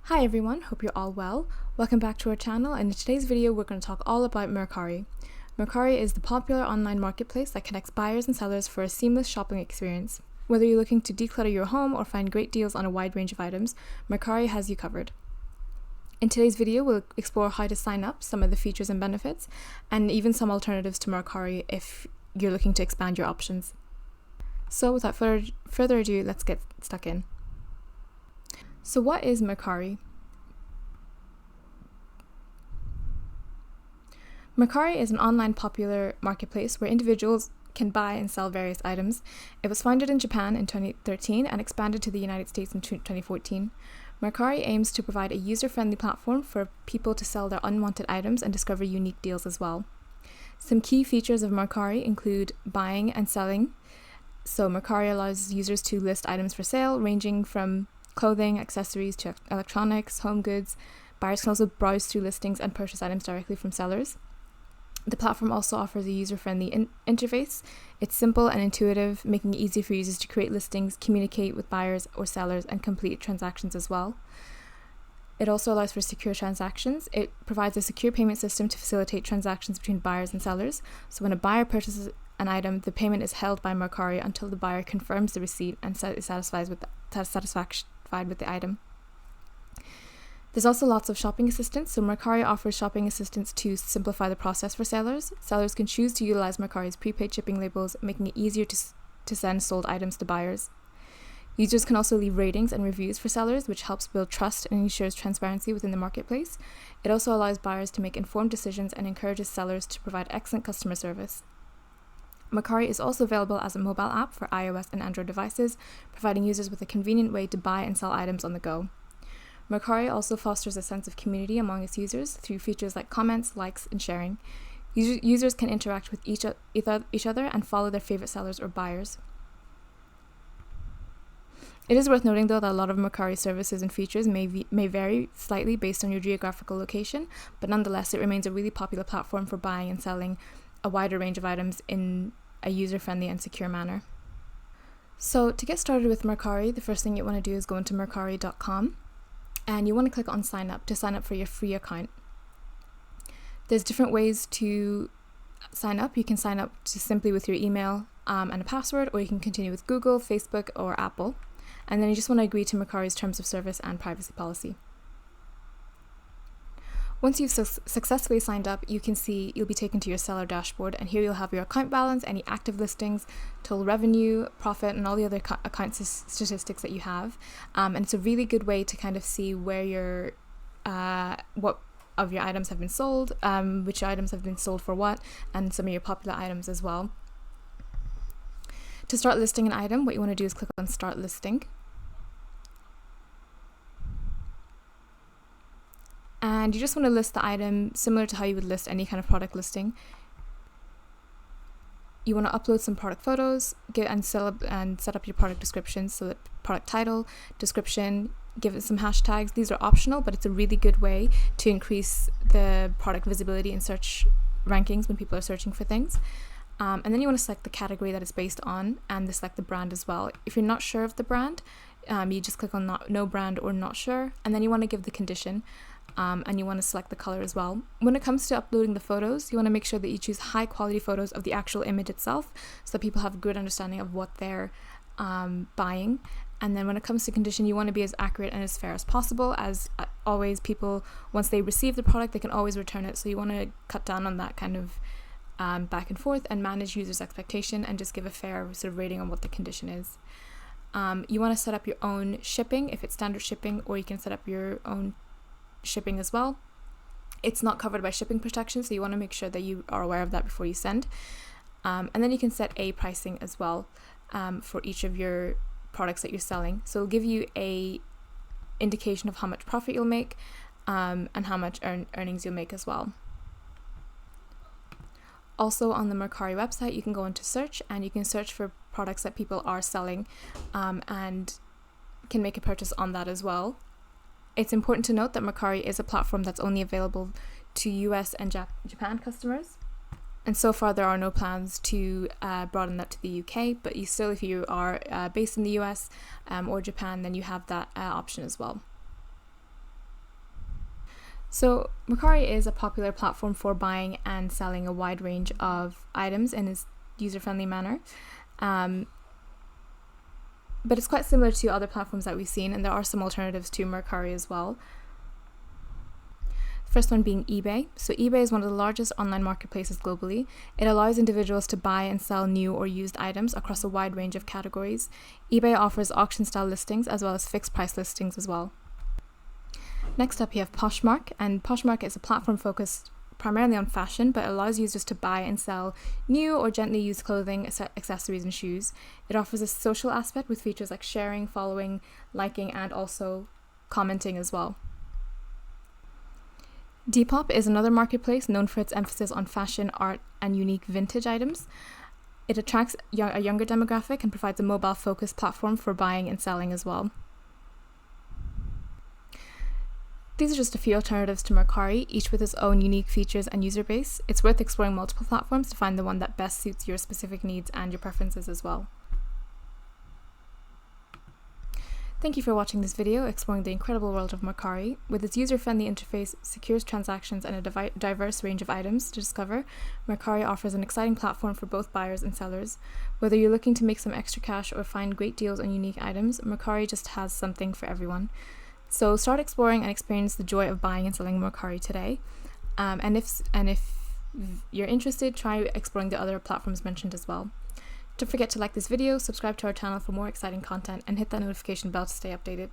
Hi everyone, hope you're all well. Welcome back to our channel, and in today's video we're going to talk all about Mercari. Mercari is the popular online marketplace that connects buyers and sellers for a seamless shopping experience. Whether you're looking to declutter your home or find great deals on a wide range of items, Mercari has you covered. In today's video we'll explore how to sign up, some of the features and benefits, and even some alternatives to Mercari if you're looking to expand your options. So without further ado, let's get stuck in. So what is Mercari? Mercari is an online popular marketplace where individuals can buy and sell various items. It was founded in Japan in 2013 and expanded to the United States in 2014. Mercari aims to provide a user-friendly platform for people to sell their unwanted items and discover unique deals as well. Some key features of Mercari include buying and selling. So Mercari allows users to list items for sale, ranging from clothing, accessories to electronics, home goods. Buyers can also browse through listings and purchase items directly from sellers. The platform also offers a user-friendly interface. It's simple and intuitive, making it easy for users to create listings, communicate with buyers or sellers, and complete transactions as well. It also allows for secure transactions. It provides a secure payment system to facilitate transactions between buyers and sellers. So when a buyer purchases an item, the payment is held by Mercari until the buyer confirms the receipt and is satisfied with the item. There's also lots of shopping assistance. So Mercari offers shopping assistance to simplify the process for sellers. Sellers can choose to utilize Mercari's prepaid shipping labels, making it easier to send sold items to buyers. Users can also leave ratings and reviews for sellers, which helps build trust and ensures transparency within the marketplace. It also allows buyers to make informed decisions and encourages sellers to provide excellent customer service. Mercari is also available as a mobile app for iOS and Android devices, providing users with a convenient way to buy and sell items on the go. Mercari also fosters a sense of community among its users through features like comments, likes, and sharing. Users can interact with each other and follow their favorite sellers or buyers. It is worth noting, though, that a lot of Mercari services and features may vary slightly based on your geographical location, but nonetheless it remains a really popular platform for buying and selling a wider range of items in a user-friendly and secure manner. So to get started with Mercari, the first thing you want to do is go into mercari.com, and you want to click on sign up to sign up for your free account. There's different ways to sign up. You can sign up simply with your email and a password, or you can continue with Google, Facebook, or Apple. And then you just want to agree to Mercari's terms of service and privacy policy. Once you've successfully signed up, you'll be taken to your seller dashboard, and here you'll have your account balance, any active listings, total revenue, profit, and all the other account statistics that you have. And it's a really good way to kind of see where what of your items have been sold, which items have been sold for what, and some of your popular items as well. To start listing an item, what you want to do is click on Start Listing. And you just want to list the item similar to how you would list any kind of product listing. You want to upload some product photos, set up your product description, so that product title, description, give it some hashtags. These are optional, but it's a really good way to increase the product visibility in search rankings when people are searching for things. And then you want to select the category that it's based on, and select the brand as well. If you're not sure of the brand, you just click on no brand or not sure, and then you want to give the condition. And you want to select the color as well. When it comes to uploading the photos, you want to make sure that you choose high quality photos of the actual image itself, so that people have a good understanding of what they're buying. And then when it comes to condition, you want to be as accurate and as fair as possible. As always, people, once they receive the product, they can always return it. So you want to cut down on that kind of back and forth and manage users' expectation, and just give a fair sort of rating on what the condition is. You want to set up your own shipping if it's standard shipping, or you can set up your own shipping as well. It's not covered by shipping protection, so you want to make sure that you are aware of that before you send. And then you can set a pricing as well for each of your products that you're selling. So it'll give you a indication of how much profit you'll make and how much earnings you'll make as well. Also on the Mercari website, you can go into search, and you can search for products that people are selling and can make a purchase on that as well. It's important to note that Mercari is a platform that's only available to US and Japan customers. And so far there are no plans to broaden that to the UK, but if you are based in the US or Japan, then you have that option as well. So Mercari is a popular platform for buying and selling a wide range of items in a user-friendly manner. But it's quite similar to other platforms that we've seen, and there are some alternatives to Mercari as well. First one being eBay. So eBay is one of the largest online marketplaces globally. It allows individuals to buy and sell new or used items across a wide range of categories. eBay offers auction-style listings as well as fixed price listings as well. Next up, you have Poshmark, and Poshmark is a platform focused primarily on fashion, but allows users to buy and sell new or gently used clothing, accessories, and shoes. It offers a social aspect with features like sharing, following, liking, and also commenting as well. Depop is another marketplace known for its emphasis on fashion, art, and unique vintage items. It attracts a younger demographic and provides a mobile-focused platform for buying and selling as well. These are just a few alternatives to Mercari, each with its own unique features and user base. It's worth exploring multiple platforms to find the one that best suits your specific needs and your preferences as well. Thank you for watching this video exploring the incredible world of Mercari. With its user-friendly interface, secure transactions, and a diverse range of items to discover, Mercari offers an exciting platform for both buyers and sellers. Whether you're looking to make some extra cash or find great deals on unique items, Mercari just has something for everyone. So start exploring and experience the joy of buying and selling Mercari today. And if you're interested, try exploring the other platforms mentioned as well. Don't forget to like this video, subscribe to our channel for more exciting content, and hit that notification bell to stay updated.